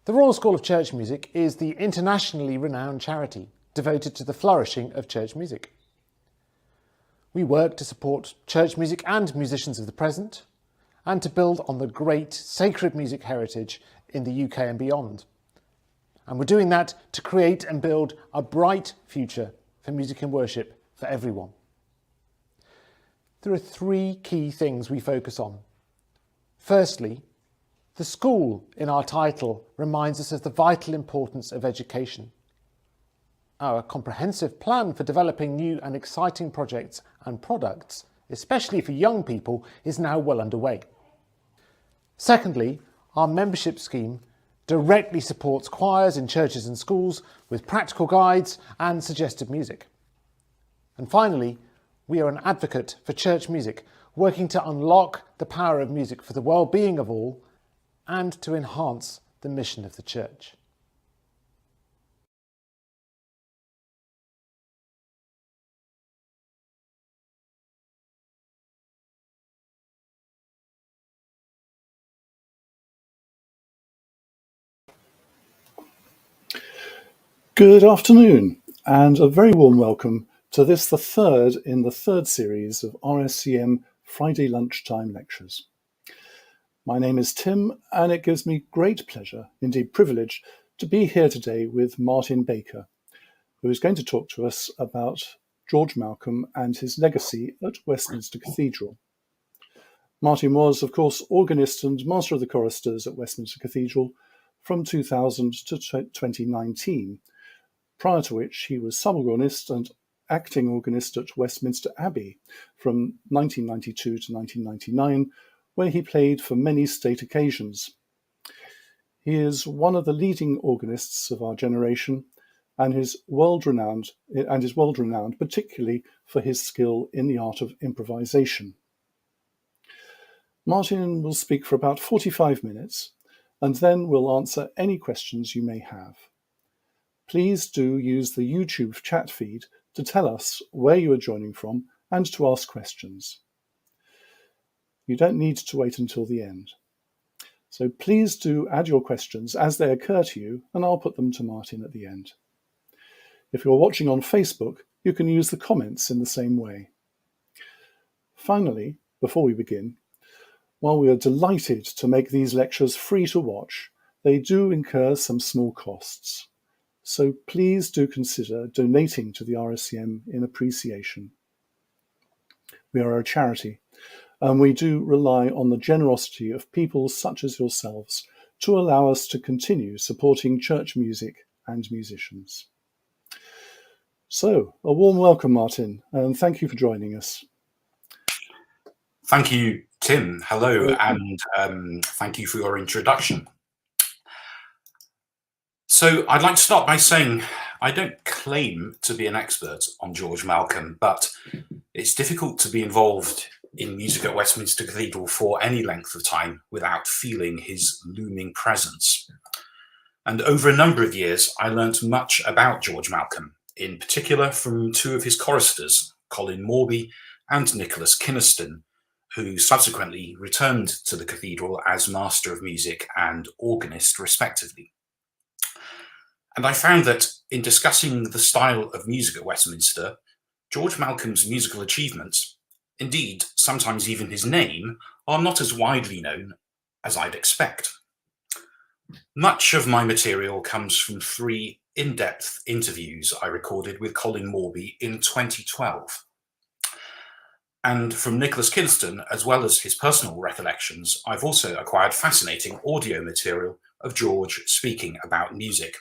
The Royal School of Church Music is the internationally renowned charity devoted to the flourishing of church music. We work to support church music and musicians of the present, and to build on the great sacred music heritage in the UK and beyond. And we're doing that to create and build a bright future for music and worship for everyone. There are three key things we focus on. Firstly, the school in our title reminds us of the vital importance of education. Our comprehensive plan for developing new and exciting projects and products, especially for young people, is now well underway. Secondly, our membership scheme directly supports choirs in churches and schools with practical guides and suggested music. And finally, we are an advocate for church music, working to unlock the power of music for the well-being of all and to enhance the mission of the church. Good afternoon, and a very warm welcome to this, the third in the third series of RSCM Friday Lunchtime Lectures. My name is Tim, and it gives me great pleasure, indeed privilege, to be here today with Martin Baker, who is going to talk to us about George Malcolm and his legacy at Westminster Cathedral. Martin was, of course, organist and master of the choristers at Westminster Cathedral from 2000 to 2019, prior to which he was sub-organist and acting organist at Westminster Abbey from 1992 to 1999, where he played for many state occasions. He is one of the leading organists of our generation and is world-renowned, particularly for his skill in the art of improvisation. Martin will speak for about 45 minutes, and then we'll answer any questions you may have. Please do use the YouTube chat feed to tell us where you are joining from and to ask questions. You don't need to wait until the end. So please do add your questions as they occur to you, and I'll put them to Martin at the end. If you're watching on Facebook, you can use the comments in the same way. Finally, before we begin, while we are delighted to make these lectures free to watch, they do incur some small costs. So please do consider donating to the RSCM in appreciation. We are a charity, and we do rely on the generosity of people such as yourselves to allow us to continue supporting church music and musicians. So, a warm welcome, Martin, and thank you for joining us. Thank you, Tim. Hello, and thank you for your introduction. So I'd like to start by saying I don't claim to be an expert on George Malcolm, but it's difficult to be involved in music at Westminster Cathedral for any length of time without feeling his looming presence. And over a number of years, I learnt much about George Malcolm, in particular from two of his choristers, Colin Mawby and Nicolas Kynaston, who subsequently returned to the cathedral as Master of Music and organist, respectively. And I found that in discussing the style of music at Westminster, George Malcolm's musical achievements, indeed sometimes even his name, are not as widely known as I'd expect. Much of my material comes from three in-depth interviews I recorded with Colin Mawby in 2012. And from Nicolas Kynaston, as well as his personal recollections, I've also acquired fascinating audio material of George speaking about music.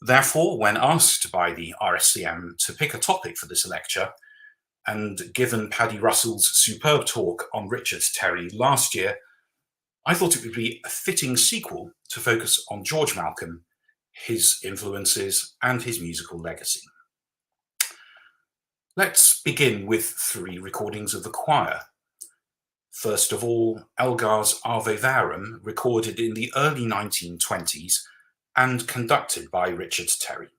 Therefore, when asked by the RSCM to pick a topic for this lecture, and given Paddy Russell's superb talk on Richard Terry last year, I thought it would be a fitting sequel to focus on George Malcolm, his influences, and his musical legacy. Let's begin with three recordings of the choir. First of all, Elgar's Ave Verum, recorded in the early 1920s and conducted by Richard Terry.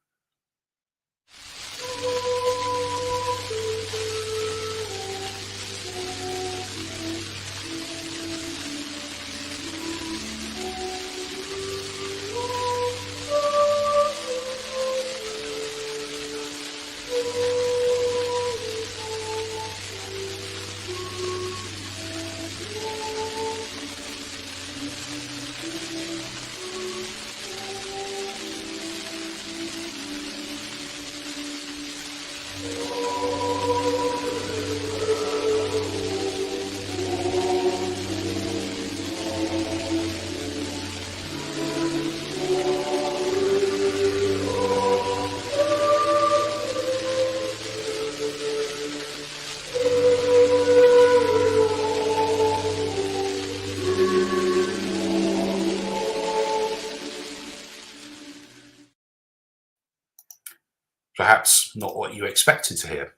perhaps not what you expected to hear.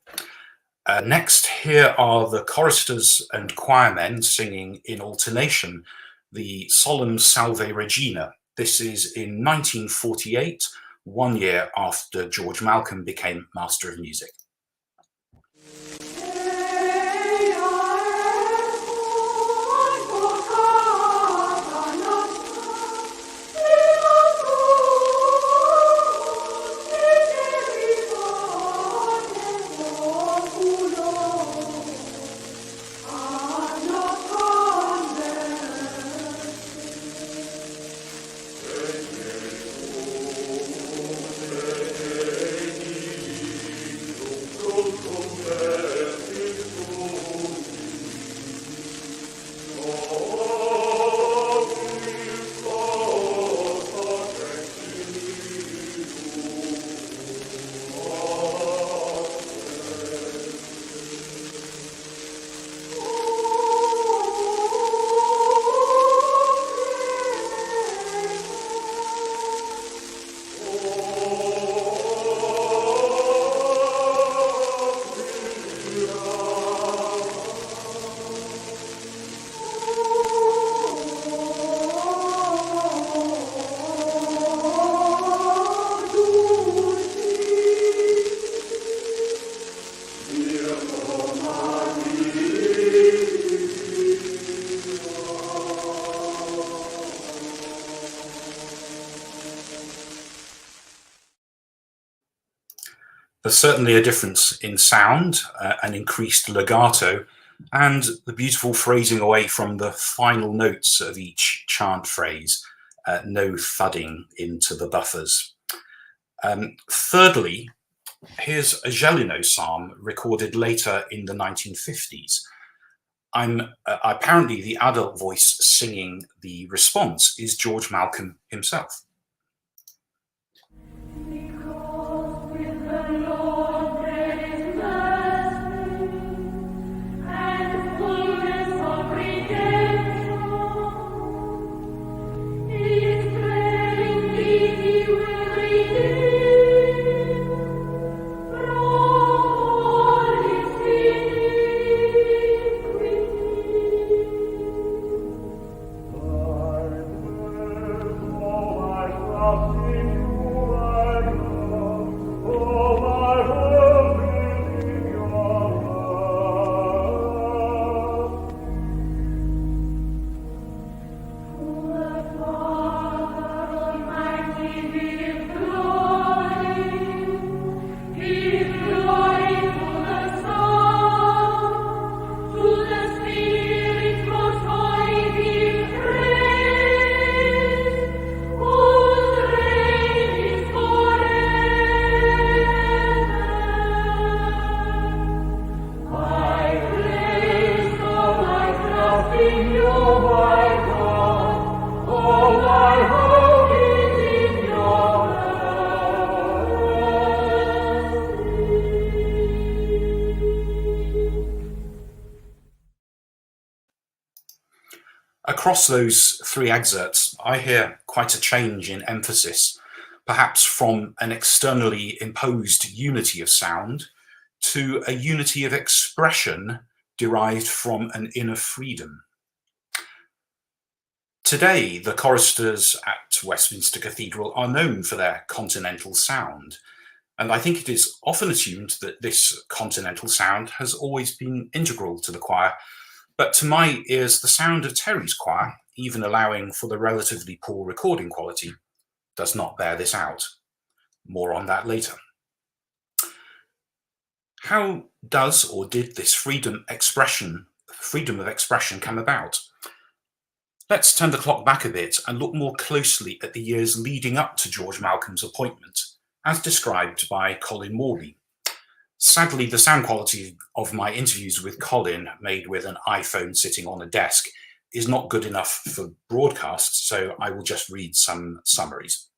Next, here are the choristers and choirmen singing in alternation the solemn Salve Regina. This is in 1948, 1 year after George Malcolm became Master of Music. There's certainly a difference in sound, an increased legato, and the beautiful phrasing away from the final notes of each chant phrase, no thudding into the buffers. Thirdly, here's a Gelino psalm recorded later in the 1950s. Apparently the adult voice singing the response is George Malcolm himself. Across those three excerpts, I hear quite a change in emphasis, perhaps from an externally imposed unity of sound to a unity of expression derived from an inner freedom. Today, the choristers at Westminster Cathedral are known for their continental sound, and I think it is often assumed that this continental sound has always been integral to the choir. But to my ears, the sound of Terry's choir, even allowing for the relatively poor recording quality, does not bear this out. More on that later. How does or did this freedom of expression come about? Let's turn the clock back a bit and look more closely at the years leading up to George Malcolm's appointment, as described by Colin Mawby. Sadly, the sound quality of my interviews with Colin, made with an iPhone sitting on a desk, is not good enough for broadcast, so I will just read some summaries.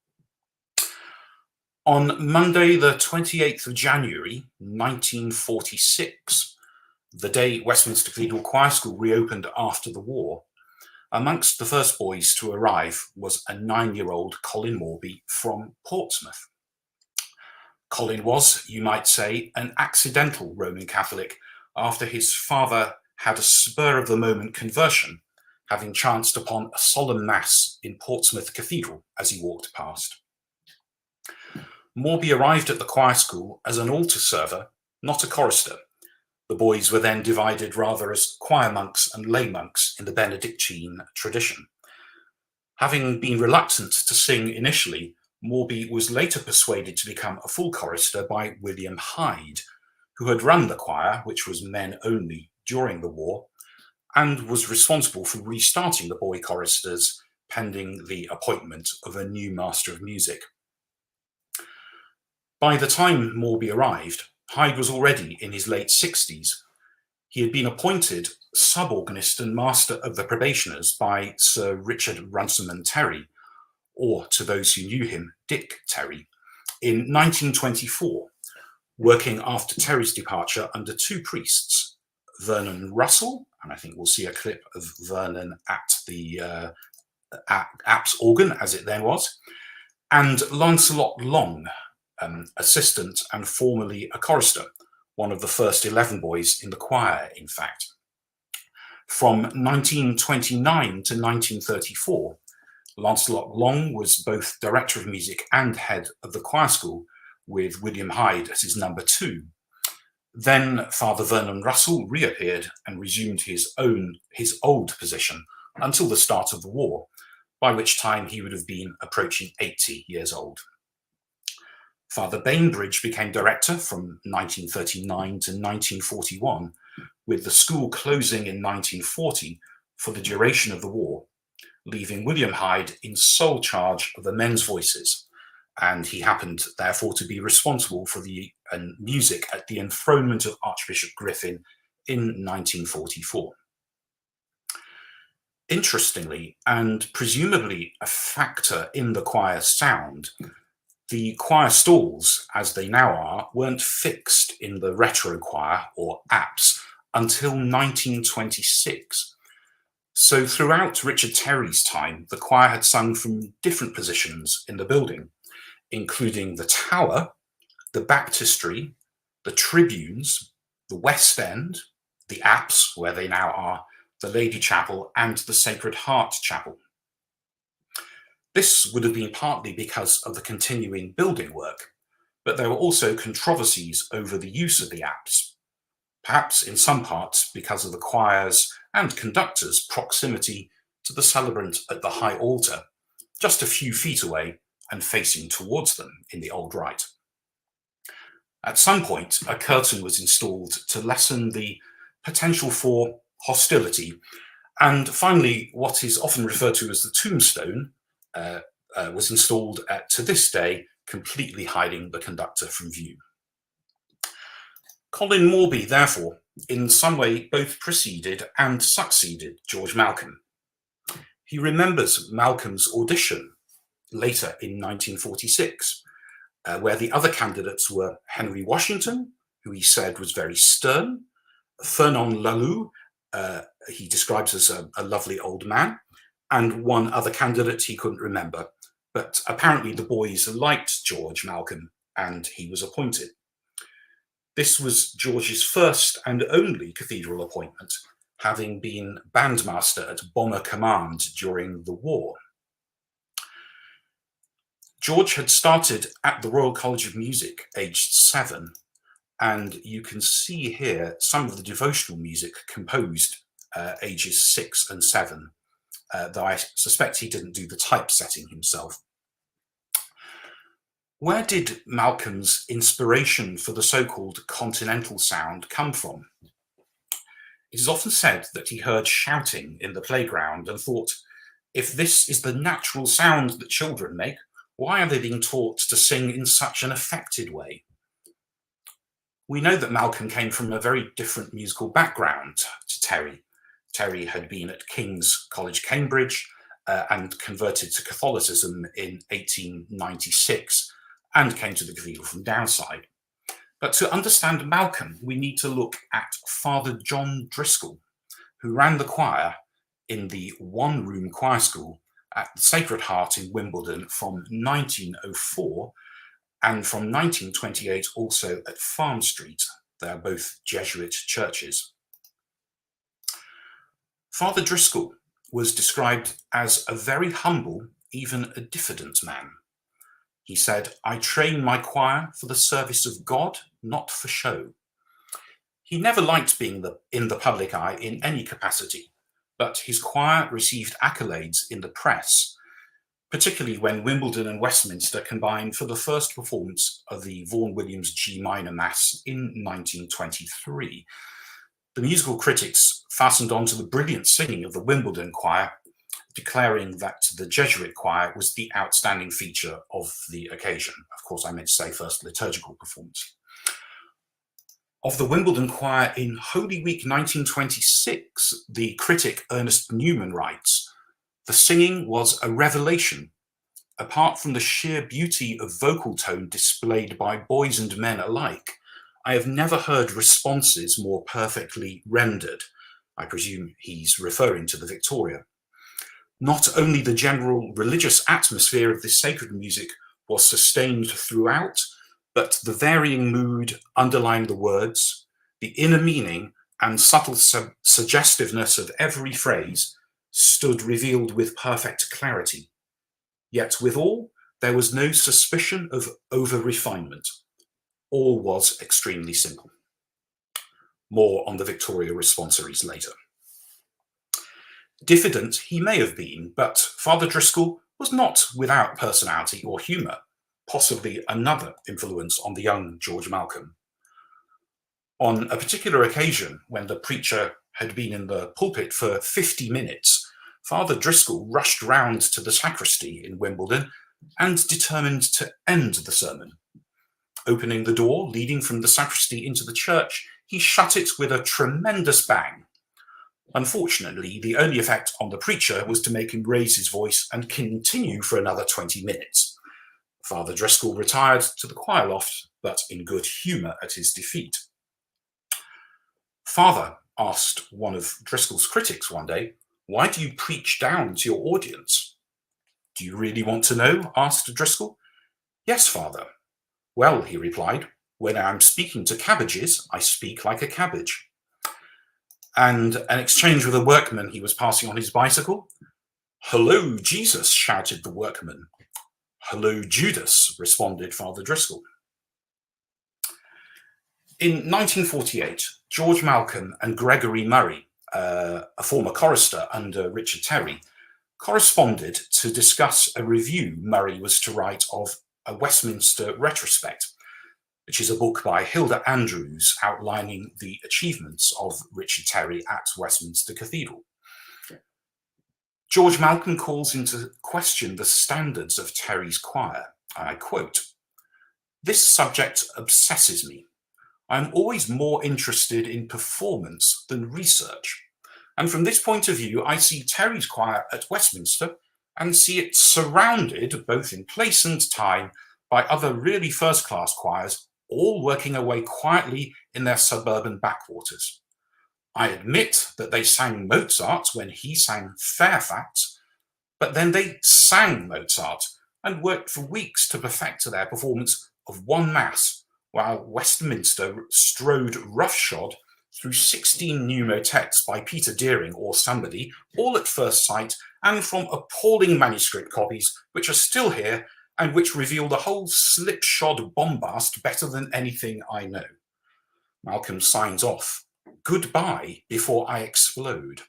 On Monday, the 28th of January, 1946, the day Westminster Cathedral Choir School reopened after the war, amongst the first boys to arrive was a 9-year-old Colin Mawby from Portsmouth. Colin was, you might say, an accidental Roman Catholic after his father had a spur-of-the-moment conversion, having chanced upon a solemn mass in Portsmouth Cathedral as he walked past. Mawby arrived at the choir school as an altar server, not a chorister. The boys were then divided rather as choir monks and lay monks in the Benedictine tradition. Having been reluctant to sing initially, Mawby was later persuaded to become a full chorister by William Hyde, who had run the choir, which was men only, during the war, and was responsible for restarting the boy choristers pending the appointment of a new master of music. By the time Mawby arrived, Hyde was already in his late 60s. He had been appointed sub-organist and master of the probationers by Sir Richard Runciman Terry, or to those who knew him, Dick Terry, in 1924, working after Terry's departure under two priests, Vernon Russell, and I think we'll see a clip of Vernon at the Apps organ, as it then was, and Lancelot Long, assistant and formerly a chorister, one of the first 11 boys in the choir, in fact. From 1929 to 1934, Lancelot Long was both director of music and head of the choir school, with William Hyde as his number two. Then Father Vernon Russell reappeared and resumed his old position until the start of the war, by which time he would have been approaching 80 years old. Father Bainbridge became director from 1939 to 1941, with the school closing in 1940 for the duration of the war, leaving William Hyde in sole charge of the men's voices, and he happened therefore to be responsible for the music at the enthronement of Archbishop Griffin in 1944. Interestingly, and presumably a factor in the choir sound, the choir stalls, as they now are, weren't fixed in the retro choir, or apse, until 1926. So throughout Richard Terry's time, the choir had sung from different positions in the building, including the tower, the baptistry, the tribunes, the west end, the apse, where they now are, the Lady Chapel, and the Sacred Heart Chapel. This would have been partly because of the continuing building work, but there were also controversies over the use of the apse, perhaps in some parts because of the choir's and conductors' proximity to the celebrant at the high altar, just a few feet away and facing towards them in the old rite. At some point, a curtain was installed to lessen the potential for hostility, and finally, what is often referred to as the tombstone was installed to this day, completely hiding the conductor from view. Colin Mawby, therefore, in some way both preceded and succeeded George Malcolm. He remembers Malcolm's audition later in 1946, where the other candidates were Henry Washington, who he said was very stern, Fernand Laloux, he describes as a lovely old man, and one other candidate he couldn't remember. But apparently the boys liked George Malcolm, and he was appointed. This was George's first and only cathedral appointment, having been bandmaster at Bomber Command during the war. George had started at the Royal College of Music aged 7, and you can see here some of the devotional music composed ages 6 and 7, though I suspect he didn't do the typesetting himself. Where did Malcolm's inspiration for the so-called continental sound come from? It is often said that he heard shouting in the playground and thought, if this is the natural sound that children make, why are they being taught to sing in such an affected way? We know that Malcolm came from a very different musical background to Terry. Terry had been at King's College, Cambridge, and converted to Catholicism in 1896 and came to the cathedral from Downside. But to understand Malcolm, we need to look at Father John Driscoll, who ran the choir in the one-room choir school at the Sacred Heart in Wimbledon from 1904 and from 1928 also at Farm Street. They are both Jesuit churches. Father Driscoll was described as a very humble, even a diffident man. He said, "I train my choir for the service of God, not for show." He never liked being in the public eye in any capacity, but his choir received accolades in the press, particularly when Wimbledon and Westminster combined for the first performance of the Vaughan Williams G minor Mass in 1923. The musical critics fastened onto the brilliant singing of the Wimbledon choir, declaring that the Jesuit choir was the outstanding feature of the occasion. Of course, I meant to say first liturgical performance. Of the Wimbledon choir in Holy Week 1926, the critic Ernest Newman writes, "The singing was a revelation. Apart from the sheer beauty of vocal tone displayed by boys and men alike, I have never heard responses more perfectly rendered." I presume he's referring to the Victoria. "Not only the general religious atmosphere of this sacred music was sustained throughout, but the varying mood underlying the words, the inner meaning and subtle suggestiveness of every phrase stood revealed with perfect clarity. Yet withal, there was no suspicion of over-refinement. All was extremely simple." More on the Victoria responsories later. Diffident he may have been, but Father Driscoll was not without personality or humour, possibly another influence on the young George Malcolm. On a particular occasion, when the preacher had been in the pulpit for 50 minutes, Father Driscoll rushed round to the sacristy in Wimbledon and determined to end the sermon. Opening the door leading from the sacristy into the church, he shut it with a tremendous bang. Unfortunately, the only effect on the preacher was to make him raise his voice and continue for another 20 minutes. Father Driscoll retired to the choir loft, but in good humour at his defeat. "Father," asked one of Driscoll's critics one day, "why do you preach down to your audience?" "Do you really want to know?" asked Driscoll. "Yes, Father." "Well," he replied, "when I'm speaking to cabbages, I speak like a cabbage." And an exchange with a workman he was passing on his bicycle. "Hello, Jesus," shouted the workman. "Hello, Judas," responded Father Driscoll. In 1948, George Malcolm and Gregory Murray, a former chorister under Richard Terry, corresponded to discuss a review Murray was to write of A Westminster Retrospect, which is a book by Hilda Andrews outlining the achievements of Richard Terry at Westminster Cathedral. George Malcolm calls into question the standards of Terry's choir. I quote, "This subject obsesses me. I am always more interested in performance than research. And from this point of view, I see Terry's choir at Westminster and see it surrounded, both in place and time, by other really first-class choirs, all working away quietly in their suburban backwaters. I admit that they sang Mozart when he sang Fairfax, but then they sang Mozart and worked for weeks to perfect their performance of one mass, while Westminster strode roughshod through 16 new motets by Peter Deering or somebody, all at first sight, and from appalling manuscript copies which are still here and which reveal the whole slipshod bombast better than anything I know." Malcolm signs off, "Goodbye before I explode."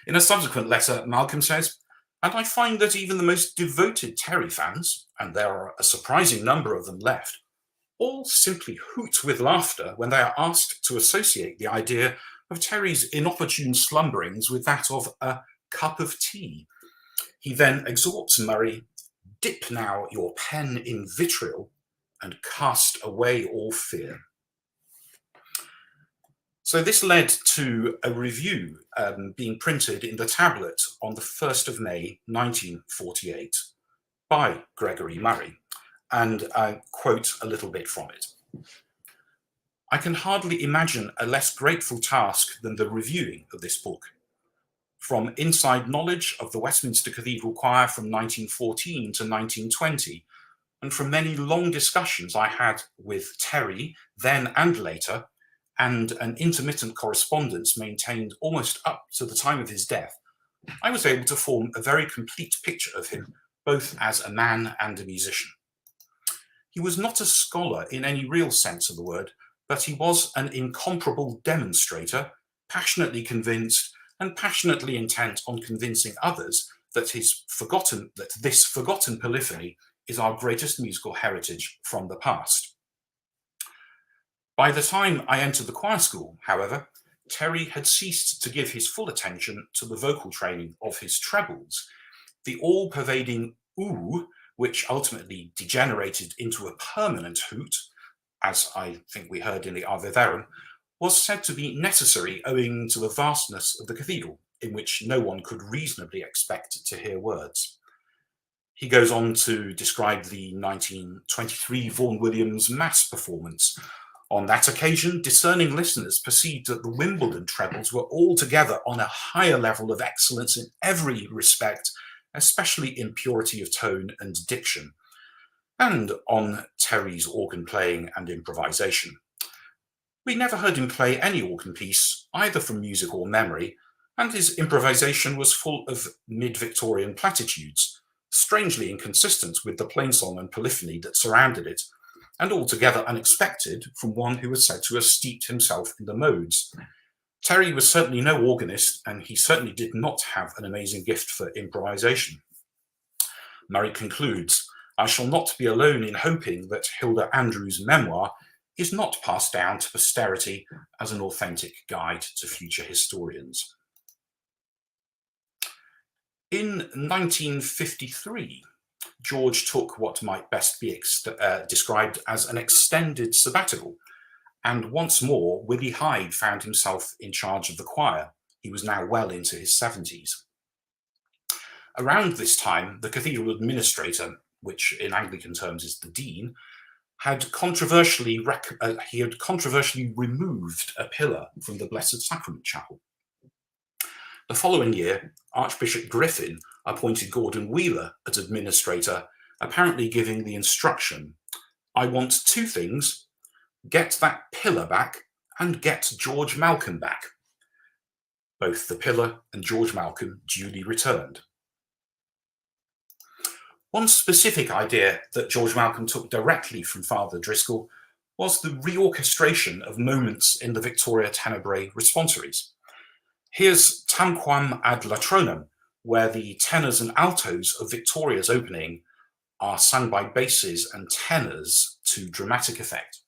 In a subsequent letter, Malcolm says, "And I find that even the most devoted Terry fans, and there are a surprising number of them left, all simply hoot with laughter when they are asked to associate the idea of Terry's inopportune slumberings with that of a cup of tea." He then exhorts Murray, "Dip now your pen in vitriol and cast away all fear." So this led to a review being printed in the tablet on the 1st of May 1948 by Gregory Murray, and I quote a little bit from it. "I can hardly imagine a less grateful task than the reviewing of this book. From inside knowledge of the Westminster Cathedral Choir from 1914 to 1920, and from many long discussions I had with Terry then and later, and an intermittent correspondence maintained almost up to the time of his death, I was able to form a very complete picture of him, both as a man and a musician. He was not a scholar in any real sense of the word, but he was an incomparable demonstrator, passionately convinced and passionately intent on convincing others that this forgotten polyphony is our greatest musical heritage from the past. By the time I entered the choir school, however, Terry had ceased to give his full attention to the vocal training of his trebles. The all-pervading ooh, which ultimately degenerated into a permanent hoot, as I think we heard in the Ave Verum, was said to be necessary owing to the vastness of the cathedral, in which no one could reasonably expect to hear words. He goes on to describe the 1923 Vaughan Williams Mass performance. On that occasion, discerning listeners perceived that the Wimbledon trebles were altogether on a higher level of excellence in every respect, especially in purity of tone and diction, and on Terry's organ playing and improvisation. We never heard him play any organ piece, either from music or memory, and his improvisation was full of mid-Victorian platitudes, strangely inconsistent with the plainsong and polyphony that surrounded it, and altogether unexpected from one who was said to have steeped himself in the modes. Terry was certainly no organist, and he certainly did not have an amazing gift for improvisation. Murray concludes, "I shall not be alone in hoping that Hilda Andrews' memoir is not passed down to posterity as an authentic guide to future historians." In 1953, George took what might best be described as an extended sabbatical, and once more Willie Hyde found himself in charge of the choir. He was now well into his 70s. Around this time, the cathedral administrator, which in Anglican terms is the dean, had controversially removed a pillar from the Blessed Sacrament Chapel. The following year, Archbishop Griffin appointed Gordon Wheeler as administrator, apparently giving the instruction, "I want two things, get that pillar back and get George Malcolm back." Both the pillar and George Malcolm duly returned. One specific idea that George Malcolm took directly from Father Driscoll was the reorchestration of moments in the Victoria Tenebrae responsories. Here's Tamquam ad Latronum, where the tenors and altos of Victoria's opening are sung by basses and tenors to dramatic effect.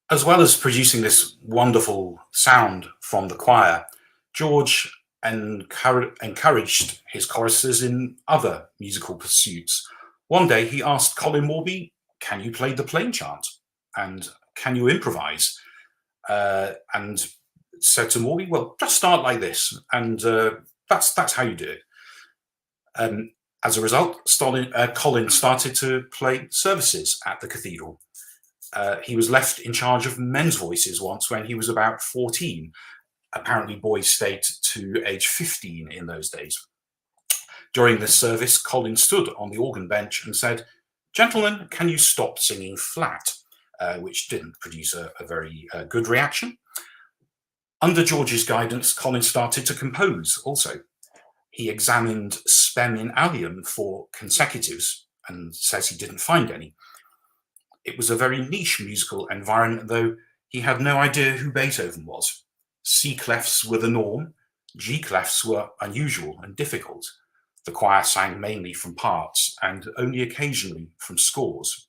As well as producing this wonderful sound from the choir, George encouraged his choristers in other musical pursuits. One day he asked Colin Mawby, "Can you play the plain chant? And can you improvise?" And said to Mawby, "Well, just start like this, and that's how you do it." As a result, Colin started to play services at the cathedral. He was left in charge of men's voices once when he was about 14. Apparently, boys stayed to age 15 in those days. During this service, Colin stood on the organ bench and said, "Gentlemen, can you stop singing flat?" Which didn't produce a very good reaction. Under George's guidance, Colin started to compose also. He examined spem in allium for consecutives and says he didn't find any. It was a very niche musical environment, though. He had no idea who Beethoven was. C clefs were the norm. G clefs were unusual and difficult. The choir sang mainly from parts and only occasionally from scores.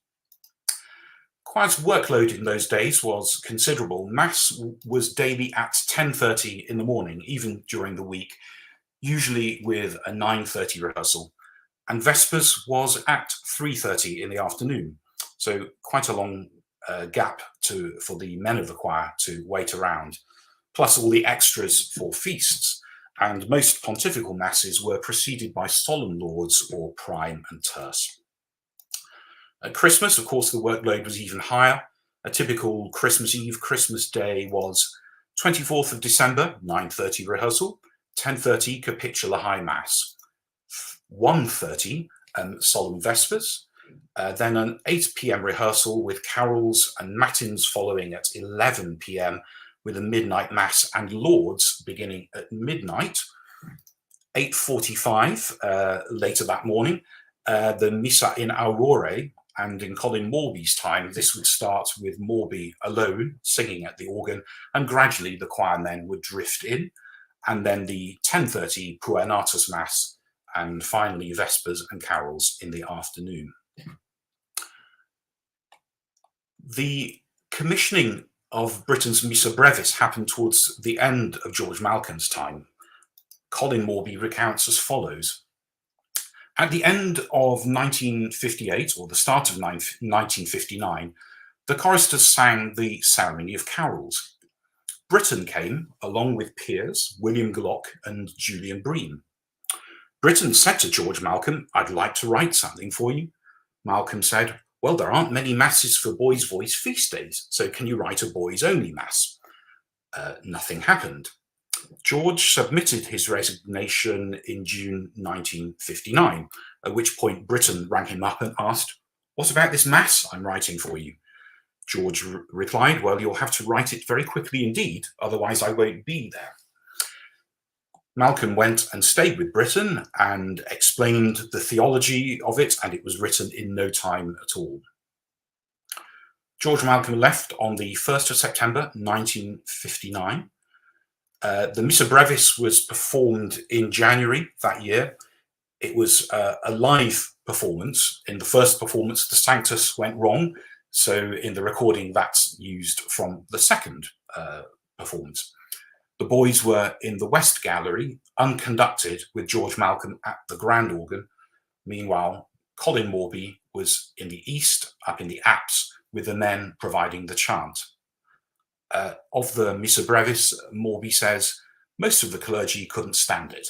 Choir's workload in those days was considerable. Mass was daily at 10:30 in the morning, even during the week, usually with a 9:30 rehearsal, and Vespers was at 3:30 in the afternoon, so quite a long gap for the men of the choir to wait around, plus all the extras for feasts, and most pontifical masses were preceded by solemn lauds or prime and terce. At Christmas, of course, the workload was even higher. A typical Christmas Eve, Christmas Day was 24th of December, 9:30 rehearsal, 10:30 Capitular High Mass, 1:30 Solemn Vespers, then an 8 p.m. rehearsal with carols and matins following at 11 p.m. with a midnight mass and lauds beginning at midnight. 8:45 later that morning, the Missa in Aurore, and in Colin Mawby's time, this would start with Mawby alone singing at the organ, and gradually the choir men would drift in, and then the 10:30 Puernatus Mass, and finally Vespers and carols in the afternoon. The commissioning of Britten's Missa Brevis happened towards the end of George Malcolm's time. Colin Mawby recounts as follows. At the end of 1958, or the start of 1959, the choristers sang the Ceremony of Carols. Britten came, along with peers, William Glock and Julian Bream. Britten said to George Malcolm, "I'd like to write something for you." Malcolm said, "Well, there aren't many masses for boys' voice feast days, so can you write a boys-only mass?" Nothing happened. George submitted his resignation in June 1959, at which point Britten rang him up and asked, "What about this mass I'm writing for you?" George replied, "Well, you'll have to write it very quickly indeed, otherwise I won't be there." Malcolm went and stayed with Britten and explained the theology of it, and it was written in no time at all. George Malcolm left on the 1st of September 1959. The Missa Brevis was performed in January that year. It was a live performance. In the first performance, the Sanctus went wrong, so in the recording that's used from the second performance. The boys were in the West Gallery, unconducted, with George Malcolm at the grand organ. Meanwhile, Colin Mawby was in the East, up in the apse, with the men providing the chant. Of the Missa Brevis, Mawby says, most of the clergy couldn't stand it.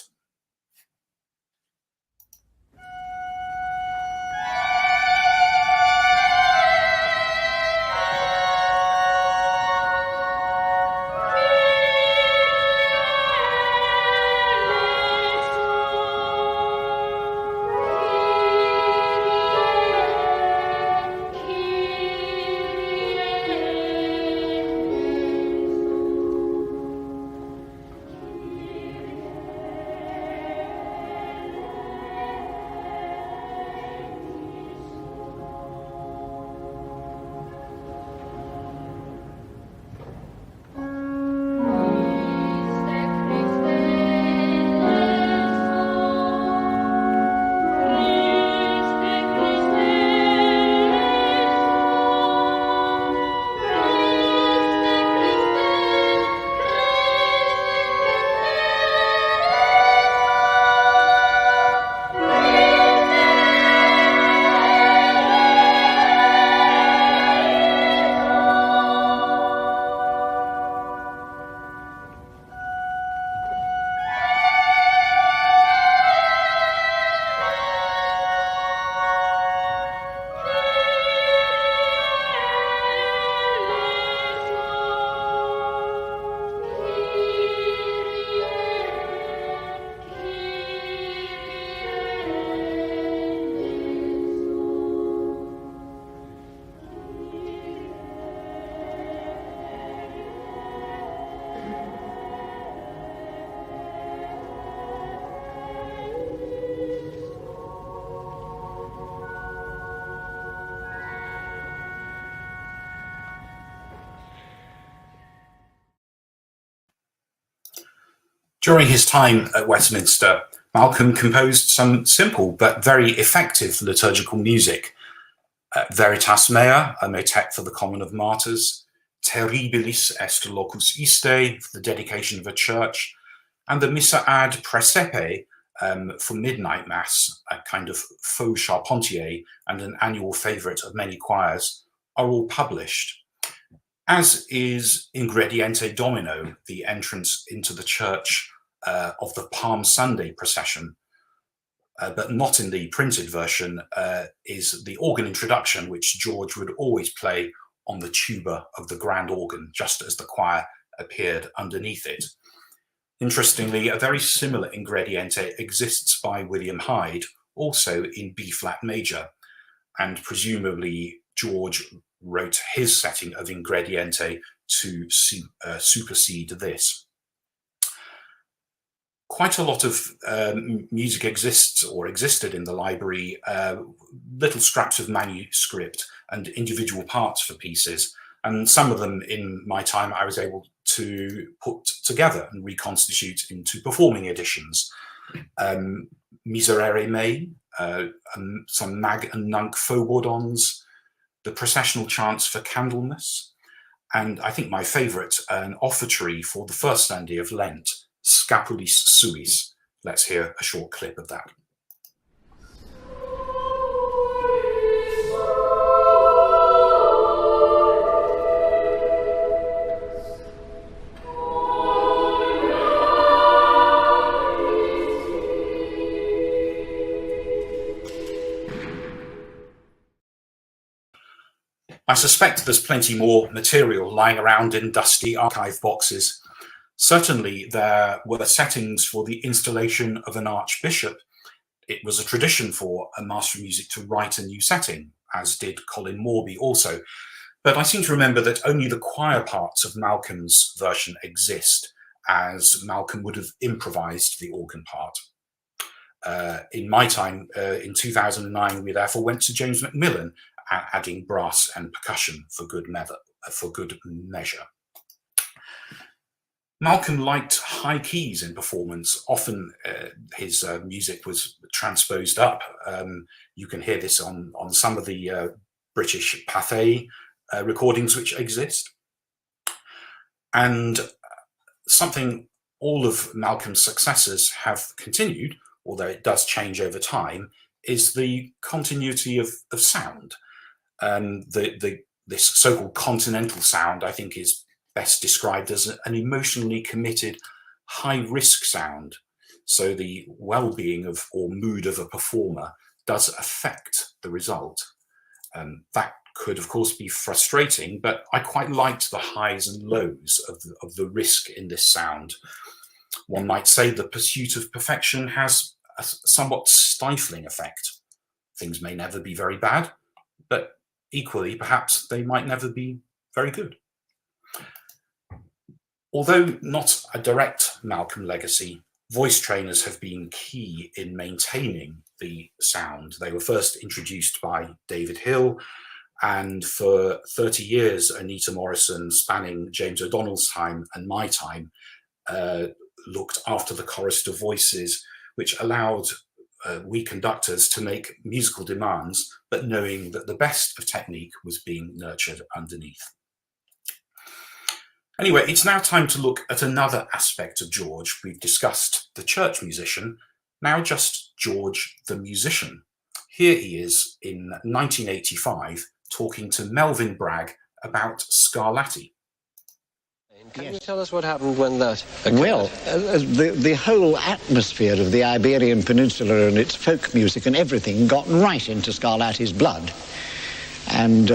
During his time at Westminster, Malcolm composed some simple but very effective liturgical music. Veritas Mea, a motet for the Common of Martyrs, Terribilis est locus iste, for the dedication of a church, and the Missa ad Praesepe, for Midnight Mass, a kind of faux Charpentier and an annual favourite of many choirs, are all published. As is Ingrediente Domino, the entrance into the church of the Palm Sunday procession, but not in the printed version, is the organ introduction, which George would always play on the tuba of the grand organ, just as the choir appeared underneath it. Interestingly, a very similar Ingrediente exists by William Hyde, also in B-flat major, and presumably George wrote his setting of Ingrediente to supersede this. Quite a lot of music exists or existed in the library, little scraps of manuscript and individual parts for pieces, and some of them in my time I was able to put together and reconstitute into performing editions. Miserere Mei, some Mag and Nunc Phobodons, the processional chants for Candlemas, and I think my favourite, an offertory for the first Sunday of Lent, Scapulis Suis. Let's hear a short clip of that. I suspect there's plenty more material lying around in dusty archive boxes. Certainly there were settings for the installation of an archbishop. It was a tradition for a master of music to write a new setting, as did Colin Mawby also. But I seem to remember that only the choir parts of Malcolm's version exist, as Malcolm would have improvised the organ part. In my time, in 2009, we therefore went to James Macmillan, adding brass and percussion for good measure. Malcolm liked high keys in performance. Often his music was transposed up. You can hear this on some of the British Pathé recordings which exist. And something all of Malcolm's successors have continued, although it does change over time, is the continuity of sound. This so-called continental sound, I think, is best described as an emotionally committed, high-risk sound. So the well-being of or mood of a performer does affect the result. That could, of course, be frustrating, but I quite liked the highs and lows of the risk in this sound. One might say the pursuit of perfection has a somewhat stifling effect. Things may never be very bad, but equally, perhaps they might never be very good. Although not a direct Malcolm legacy, voice trainers have been key in maintaining the sound. They were first introduced by David Hill, and for 30 years, Anita Morrison, spanning James O'Donnell's time and my time, looked after the chorister voices, which allowed we conductors to make musical demands, but knowing that the best of technique was being nurtured underneath. Anyway, it's now time to look at another aspect of George. We've discussed the church musician, now just George the musician. Here he is in 1985 talking to Melvyn Bragg about Scarlatti. Can you tell us what happened when that occurred? Well, the whole atmosphere of the Iberian Peninsula and its folk music and everything got right into Scarlatti's blood. And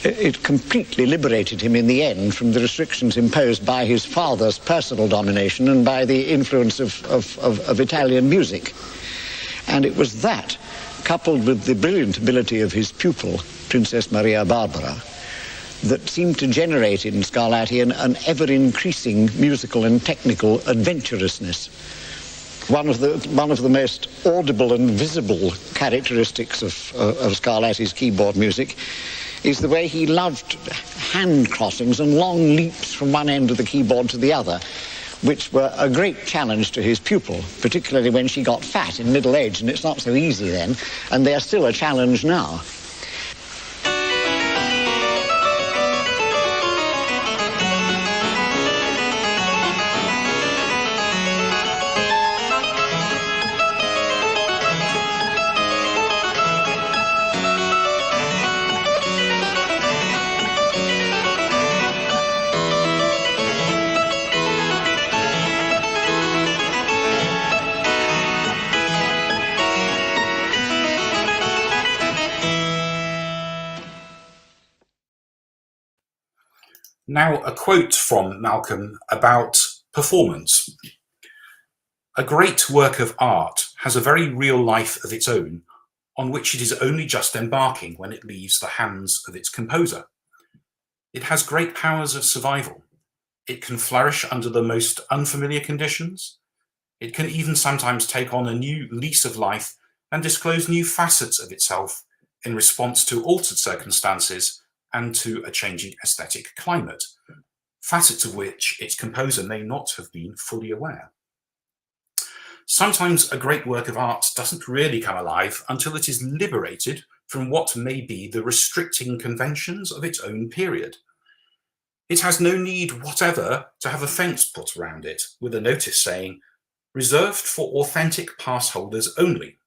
it completely liberated him in the end from the restrictions imposed by his father's personal domination and by the influence of Italian music. And it was that, coupled with the brilliant ability of his pupil, Princess Maria Barbara, that seemed to generate in Scarlatti an ever-increasing musical and technical adventurousness. One of the most audible and visible characteristics of Scarlatti's keyboard music is the way he loved hand crossings and long leaps from one end of the keyboard to the other, which were a great challenge to his pupil, particularly when she got fat in middle age, and it's not so easy then, and they are still a challenge now. Now, a quote from Malcolm about performance. A great work of art has a very real life of its own, on which it is only just embarking when it leaves the hands of its composer. It has great powers of survival. It can flourish under the most unfamiliar conditions. It can even sometimes take on a new lease of life and disclose new facets of itself in response to altered circumstances and to a changing aesthetic climate, facets of which its composer may not have been fully aware. Sometimes a great work of art doesn't really come alive until it is liberated from what may be the restricting conventions of its own period. It has no need whatever to have a fence put around it with a notice saying, "Reserved for authentic pass holders only."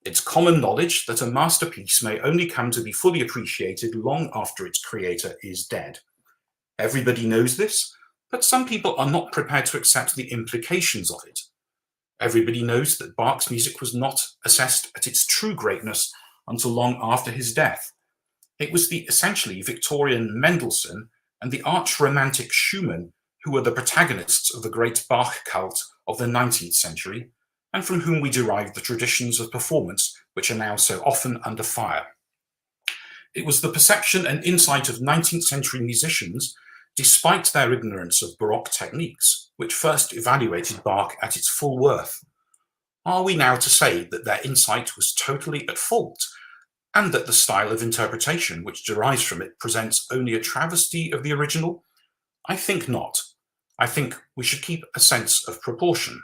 It's common knowledge that a masterpiece may only come to be fully appreciated long after its creator is dead. Everybody knows this, but some people are not prepared to accept the implications of it. Everybody knows that Bach's music was not assessed at its true greatness until long after his death. It was the essentially Victorian Mendelssohn and the arch-romantic Schumann who were the protagonists of the great Bach cult of the 19th century, and from whom we derive the traditions of performance which are now so often under fire. It was the perception and insight of 19th century musicians, despite their ignorance of Baroque techniques, which first evaluated Bach at its full worth. Are we now to say that their insight was totally at fault, and that the style of interpretation which derives from it presents only a travesty of the original? I think not. I think we should keep a sense of proportion.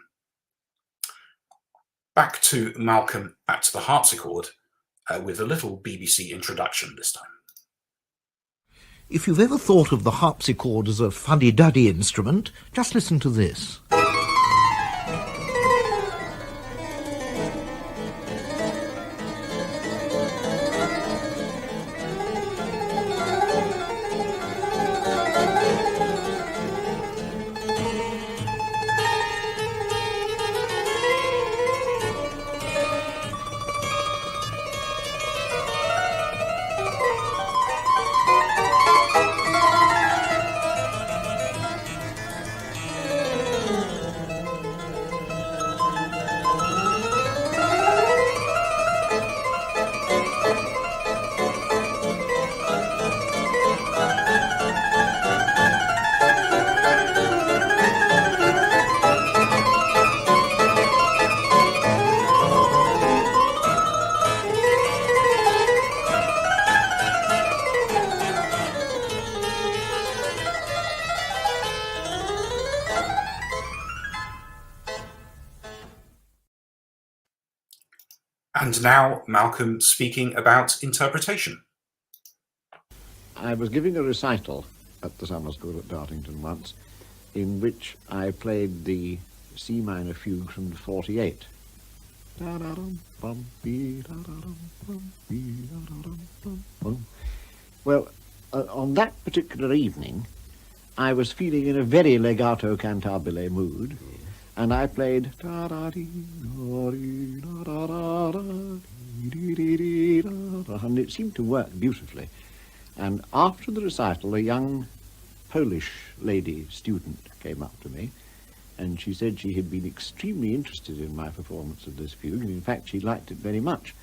Back to Malcolm at the harpsichord, with a little BBC introduction this time. If you've ever thought of the harpsichord as a fuddy-duddy instrument, just listen to this. And now Malcolm speaking about interpretation. I was giving a recital at the summer school at Dartington once, in which I played the C minor fugue from the 48. Well, on that particular evening, I was feeling in a very legato cantabile mood, and I played, and it seemed to work beautifully. And after the recital, a young Polish lady student came up to me, and she said she had been extremely interested in my performance of this fugue, and in fact she liked it very much.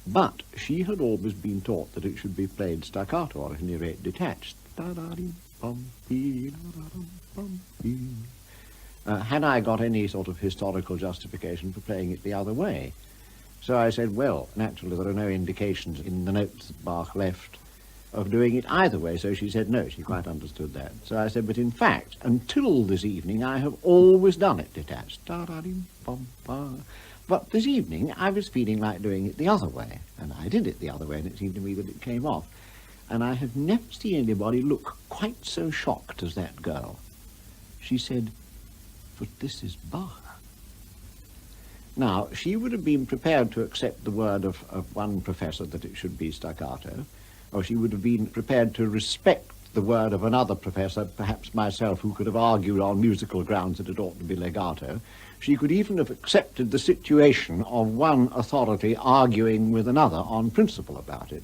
But she had always been taught that it should be played staccato, or at any rate detached. Had I got any sort of historical justification for playing it the other way? So I said, well, naturally there are no indications in the notes that Bach left of doing it either way, so she said no, she quite understood that. So I said, but in fact, until this evening, I have always done it detached. But this evening, I was feeling like doing it the other way, and I did it the other way, and it seemed to me that it came off. And I have never seen anybody look quite so shocked as that girl. She said, but this is Bach. Now, she would have been prepared to accept the word of one professor that it should be staccato, or she would have been prepared to respect the word of another professor, perhaps myself, who could have argued on musical grounds that it ought to be legato. She could even have accepted the situation of one authority arguing with another on principle about it.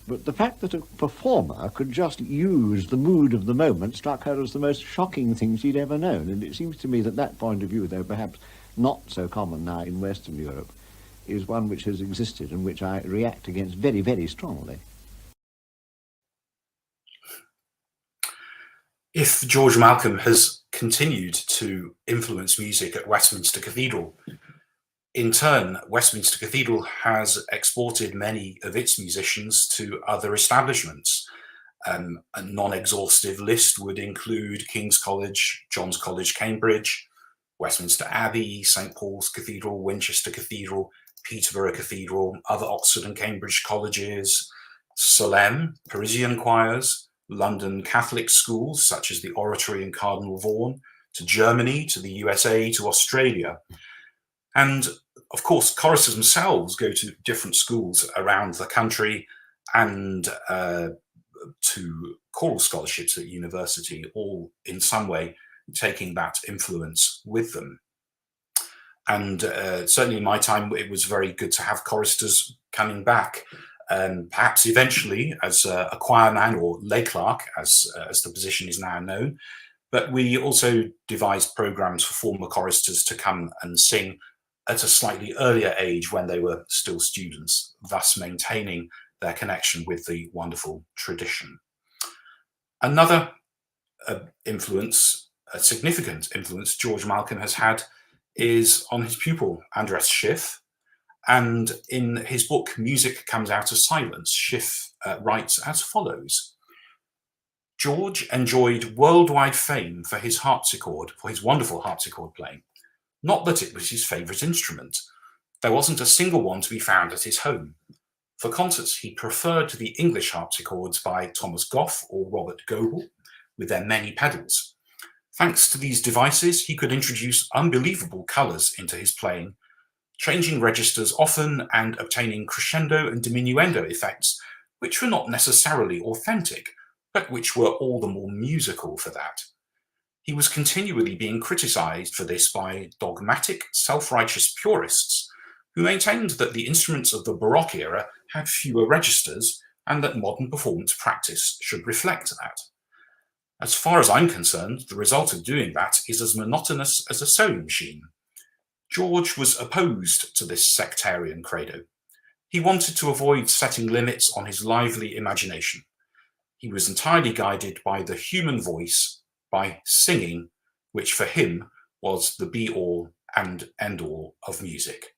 But the fact that a performer could just use the mood of the moment struck her as the most shocking thing she'd ever known. And it seems to me that that point of view, though perhaps not so common now in Western Europe, is one which has existed and which I react against very, very strongly. If George Malcolm has continued to influence music at Westminster Cathedral, in turn, Westminster Cathedral has exported many of its musicians to other establishments. A non-exhaustive list would include King's College, John's College, Cambridge, Westminster Abbey, St Paul's Cathedral, Winchester Cathedral, Peterborough Cathedral, other Oxford and Cambridge colleges, Salem, Parisian choirs, London Catholic schools such as the Oratory and Cardinal Vaughan, to Germany, to the USA, to Australia. And of course, choristers themselves go to different schools around the country and to choral scholarships at university, all in some way taking that influence with them. And certainly in my time, it was very good to have choristers coming back, perhaps eventually as a choirman or lay clerk, as the position is now known. But we also devised programs for former choristers to come and sing at a slightly earlier age when they were still students, thus maintaining their connection with the wonderful tradition. Another influence, a significant influence George Malcolm has had is on his pupil, Andras Schiff. And in his book, Music Comes Out of Silence, Schiff writes as follows. George enjoyed worldwide fame for his harpsichord, for his wonderful harpsichord playing. Not that it was his favourite instrument. There wasn't a single one to be found at his home. For concerts, he preferred the English harpsichords by Thomas Goff or Robert Goebel, with their many pedals. Thanks to these devices, he could introduce unbelievable colours into his playing, changing registers often and obtaining crescendo and diminuendo effects, which were not necessarily authentic, but which were all the more musical for that. He was continually being criticised for this by dogmatic, self-righteous purists who maintained that the instruments of the Baroque era had fewer registers and that modern performance practice should reflect that. As far as I'm concerned, the result of doing that is as monotonous as a sewing machine. George was opposed to this sectarian credo. He wanted to avoid setting limits on his lively imagination. He was entirely guided by the human voice, by singing, which for him was the be-all and end-all of music.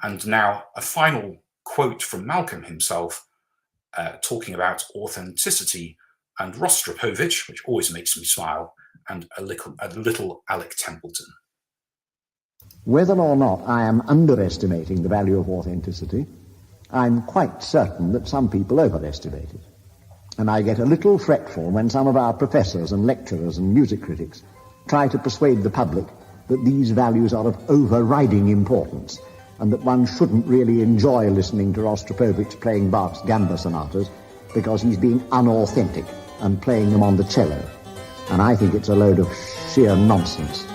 And now a final quote from Malcolm himself, talking about authenticity and Rostropovich, which always makes me smile, and a little Alec Templeton. Whether or not I am underestimating the value of authenticity, I'm quite certain that some people overestimate it. And I get a little fretful when some of our professors and lecturers and music critics try to persuade the public that these values are of overriding importance and that one shouldn't really enjoy listening to Rostropovich playing Bach's gamba sonatas because he's being unauthentic and playing them on the cello. And I think it's a load of sheer nonsense.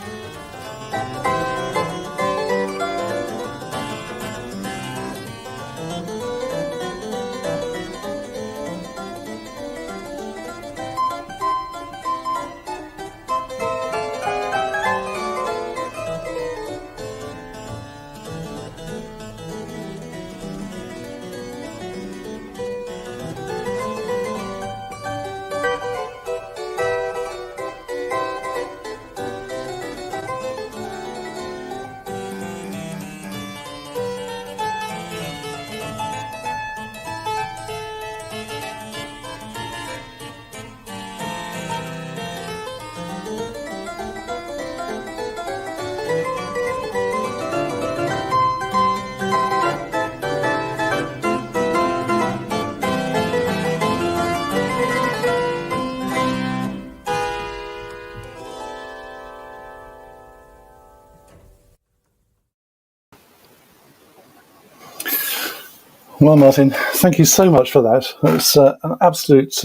Well, Martin, thank you so much for that. It's an absolute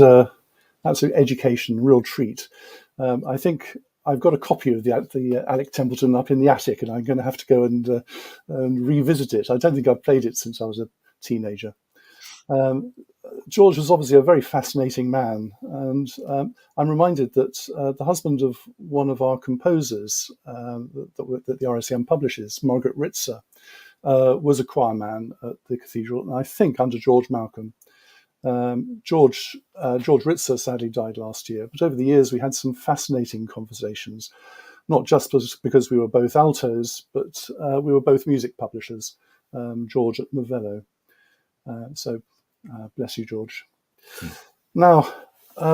education, real treat. I think I've got a copy of the Alec Templeton up in the attic, and I'm going to have to go and revisit it. I don't think I've played it since I was a teenager. George was obviously a very fascinating man, and I'm reminded that the husband of one of our composers that the RSCM publishes, Margaret Ritzer, was a choir man at the cathedral, and I think under George Malcolm. George Ritzer sadly died last year, but over the years we had some fascinating conversations, not just because we were both altos, but we were both music publishers, George at Novello. So bless you, George. Now,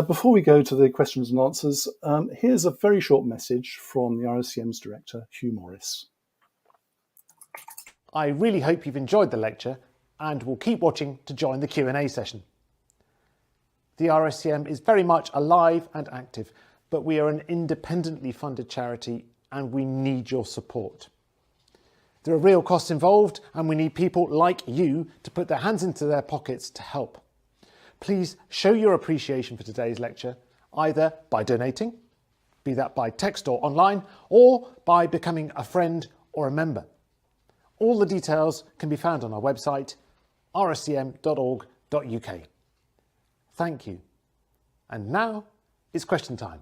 before we go to the questions and answers, here's a very short message from the RSCM's director, Hugh Morris. I really hope you've enjoyed the lecture and will keep watching to join the Q&A session. The RSCM is very much alive and active, but we are an independently funded charity and we need your support. There are real costs involved and we need people like you to put their hands into their pockets to help. Please show your appreciation for today's lecture either by donating, be that by text or online, or by becoming a friend or a member. All the details can be found on our website, rscm.org.uk. Thank you. And now it's question time.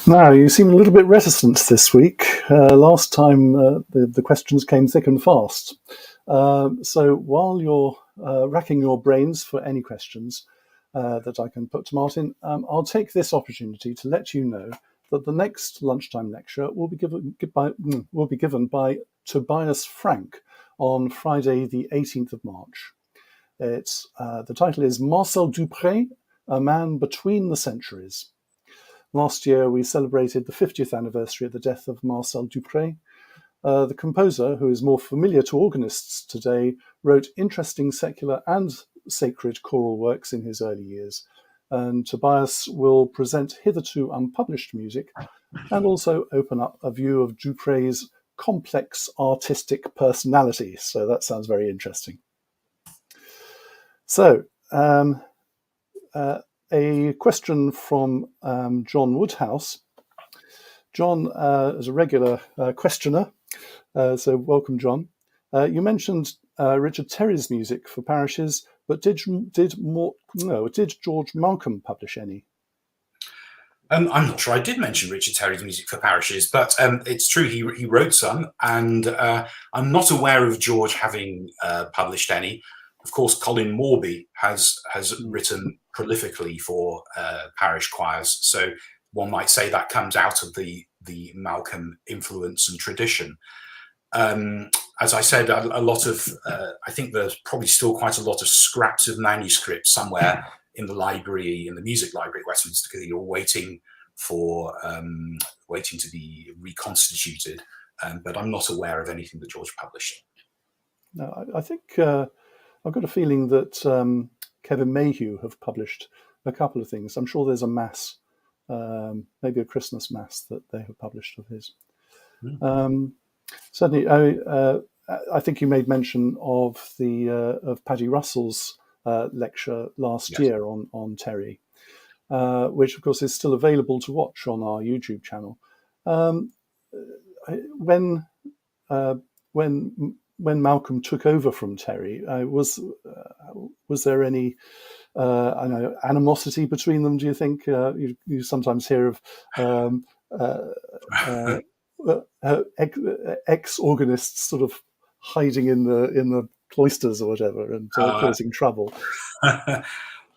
Now, you seem a little bit reticent this week. Last time the questions came thick and fast. So while you're racking your brains for any questions that I can put to Martin, I'll take this opportunity to let you know that the next lunchtime lecture will be given by Tobias Frank on Friday, the 18th of March. The title is Marcel Dupré, A Man Between the Centuries. Last year, we celebrated the 50th anniversary of the death of Marcel Dupré. The composer, who is more familiar to organists today, wrote interesting secular and sacred choral works in his early years. And Tobias will present hitherto unpublished music and also open up a view of Dupré's complex artistic personality. So that sounds very interesting. So, a question from John Woodhouse. John is a regular questioner, so welcome, John. You mentioned Richard Terry's music for parishes, but did George Malcolm publish any? I'm not sure I did mention Richard Terry's music for parishes, but it's true he wrote some, and I'm not aware of George having published any. Of course, Colin Mawby has written prolifically for parish choirs, so one might say that comes out of the Malcolm influence and tradition. As I said, a lot of I think there's probably still quite a lot of scraps of manuscripts somewhere in the library, in the music library at Westminster Cathedral, waiting to be reconstituted. But I'm not aware of anything that George published. No, I think I've got a feeling that Kevin Mayhew have published a couple of things. I'm sure there's a mass, maybe a Christmas mass that they have published of his. Certainly, I think you made mention of of Paddy Russell's lecture last year on Terry, which of course is still available to watch on our YouTube channel. When Malcolm took over from Terry, was there any animosity between them? Do you think? You sometimes hear of ex-organists sort of hiding in the cloisters or whatever and causing trouble.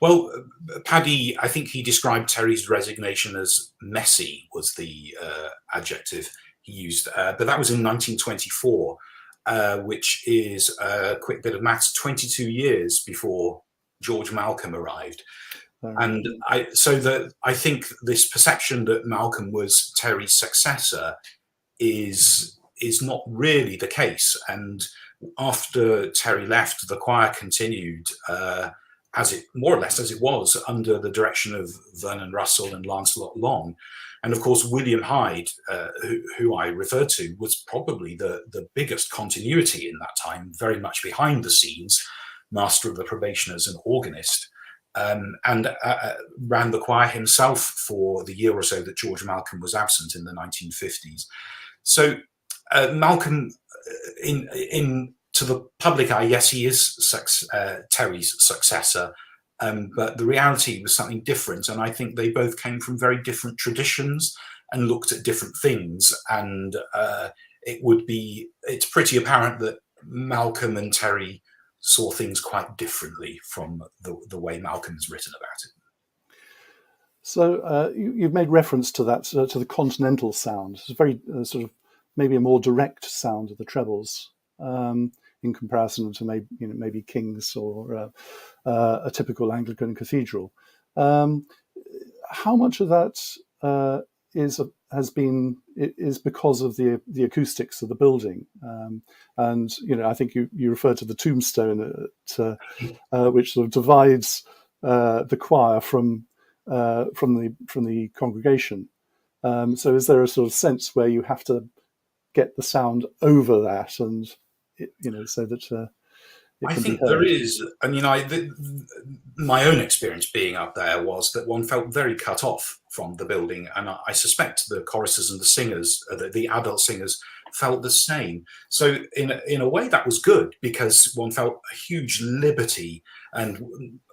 Well, Paddy, I think he described Terry's resignation as messy, was the adjective he used. But that was in 1924, which is a quick bit of maths, 22 years before George Malcolm arrived. And I think this perception that Malcolm was Terry's successor is not really the case. And after Terry left, the choir continued as it more or less as it was under the direction of Vernon Russell and Lancelot Long. And of course, William Hyde, who I referred to, was probably the biggest continuity in that time, very much behind the scenes, master of the probationers and organist, and ran the choir himself for the year or so that George Malcolm was absent in the 1950s. So Malcolm, to the public eye, yes, he is Terry's successor, but the reality was something different. And I think they both came from very different traditions and looked at different things. And it's pretty apparent that Malcolm and Terry saw things quite differently from the way Malcolm's written about it. So you've made reference to that, to the continental sound. It's a very sort of maybe a more direct sound of the trebles in comparison to maybe King's or a typical Anglican cathedral. How much of that is because of the acoustics of the building? And I think you referred to the tombstone which sort of divides the choir from the congregation. So is there a sort of sense where you have to get the sound over that, and so that I think there is. I mean, my own experience being up there was that one felt very cut off from the building, and I suspect the choristers and the singers, the adult singers, felt the same. So in a way, that was good, because one felt a huge liberty, and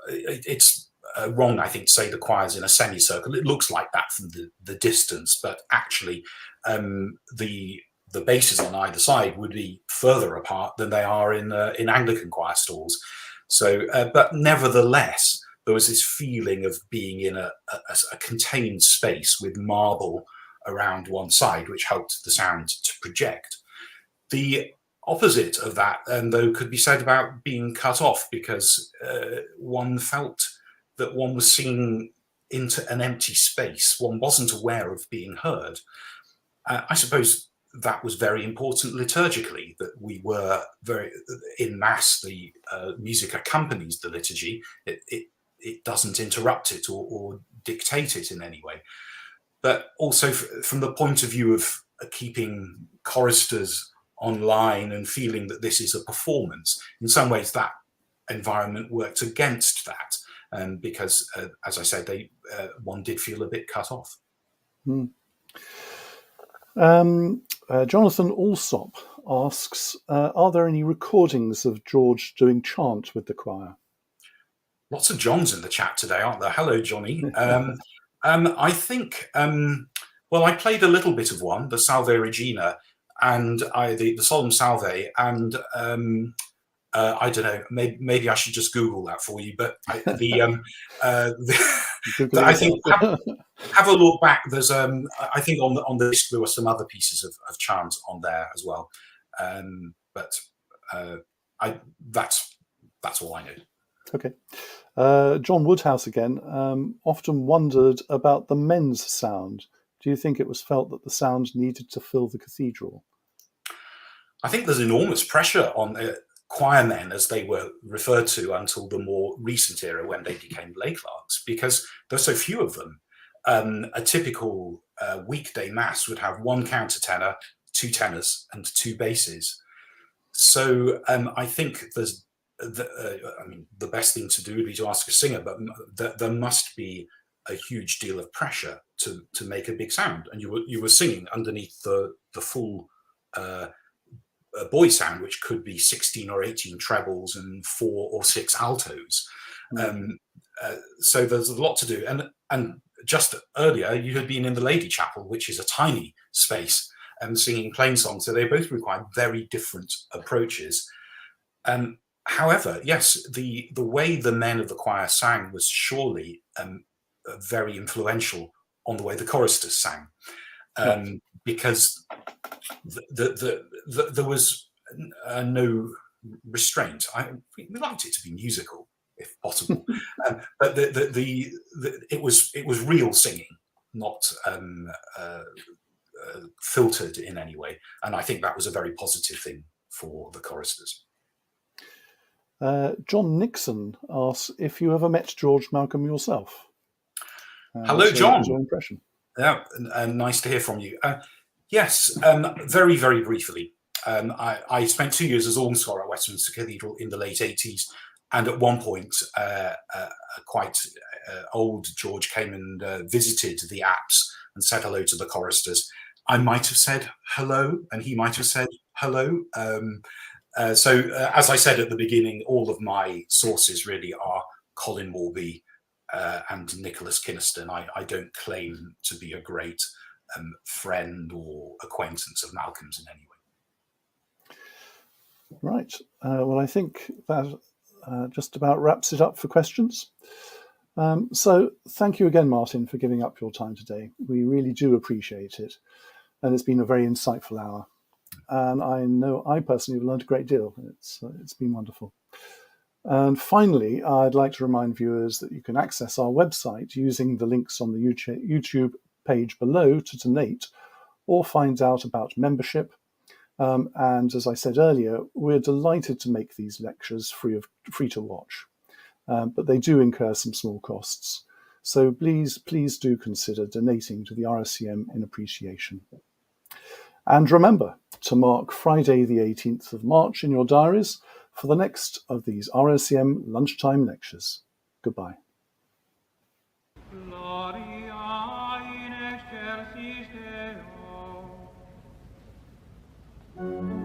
it's wrong, I think, to say the choir's in a semicircle. It looks like that from the distance, but actually the basses on either side would be further apart than they are in Anglican choir stalls. So, but nevertheless, there was this feeling of being in a contained space with marble around one side, which helped the sound to project. The opposite of that, though, could be said about being cut off, because one felt that one was singing into an empty space. One wasn't aware of being heard. I suppose that was very important liturgically, that we were very in mass. The music accompanies the liturgy. It doesn't interrupt it or dictate it in any way. But also from the point of view of keeping choristers online and feeling that this is a performance, in some ways that environment worked against that, because, as I said, one did feel a bit cut off. Mm. Jonathan Alsop asks, are there any recordings of George doing chant with the choir? Lots of Johns in the chat today, aren't there? Hello, Johnny. I think, well, I played a little bit of one, the Salve Regina, and the Solemn Salve, and I don't know, maybe I should just Google that for you, but I think have a look back. There's I think on the list there were some other pieces of chant on there as well, but that's all I know. Okay. John Woodhouse again often wondered about the men's sound. Do you think it was felt that the sound needed to fill the cathedral? I think there's enormous pressure on choir men, as they were referred to until the more recent era when they became lay clerks, because there's so few of them. A typical weekday mass would have one countertenor, two tenors, and two basses. So I think there's the best thing to do would be to ask a singer, but there must be a huge deal of pressure to make a big sound, and you were singing underneath the full boy sound, which could be 16 or 18 trebles and 4 or 6 altos. So there's a lot to do, and just earlier you had been in the Lady Chapel, which is a tiny space, and singing plain songs, so they both require very different approaches. However, yes, the way the men of the choir sang was surely very influential on the way the choristers sang, because there was no restraint. We liked it to be musical, if possible, but it was real singing, not filtered in any way, and I think that was a very positive thing for the choristers. John Nixon asks if you ever met George Malcolm yourself. Hello, so John. What was your impression? Yeah, nice to hear from you. Yes, very, very briefly. I spent 2 years as organ scholar at Westminster Cathedral in the late 80s, and at one point, quite old George came and visited the apse and said hello to the choristers. I might have said hello, and he might have said hello. As I said at the beginning, all of my sources really are Colin, Mawby, and Nicolas, Kynaston. I don't claim to be a great friend or acquaintance of Malcolm's in any way. Right. Well, I think that just about wraps it up for questions. So thank you again, Martin, for giving up your time today. We really do appreciate it. And it's been a very insightful hour. And I know I personally have learned a great deal. It's been wonderful. And finally, I'd like to remind viewers that you can access our website using the links on the YouTube page below to donate or find out about membership. And as I said earlier, we're delighted to make these lectures free to watch, but they do incur some small costs. So please do consider donating to the RSCM in appreciation. And remember to mark Friday the 18th of March in your diaries for the next of these RSCM lunchtime lectures. Goodbye. Gloria in excelsis Deo.